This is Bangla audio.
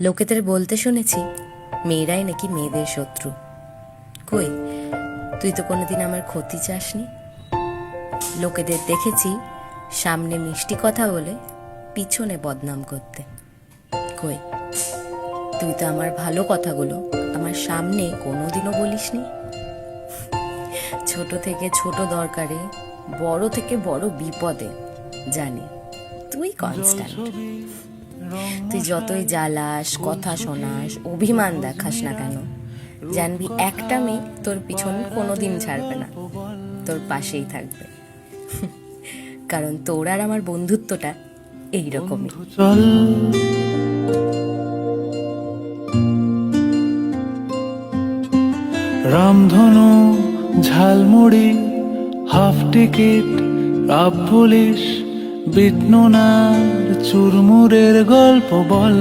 লোকেদের বলতে শুনেছি মেয়েরাই নাকি মেয়েদের শত্রু। কই, তুই তো কোনোদিন আমার ক্ষতি চাসনি। লোকেদের দেখেছি সামনে মিষ্টি কথা বলে পিছনে বদনাম করতে। কই, তুই তো আমার ভালো কথাগুলো আমার সামনে কোনোদিনও বলিসনি। ছোট থেকে ছোট দরকারে, বড় থেকে বড় বিপদে জানি তুই কনস্ট্যান্ট। তুই যতই জ্বালাস, কথা শোনাস, অভিমান দেখাস না কেন, জানবি একটা মেয়ে তোর পিছন কোনোদিন ছাড়বে না, তোর পাশেই থাকবে। কারণ তোর আর আমার বন্ধুত্বটা এইরকমই। চল রামধনু, ঝালমুড়ি, হাফ টিকিট, রাব পুলিশ, বিটনুনার চুরমুরের গল্প বল।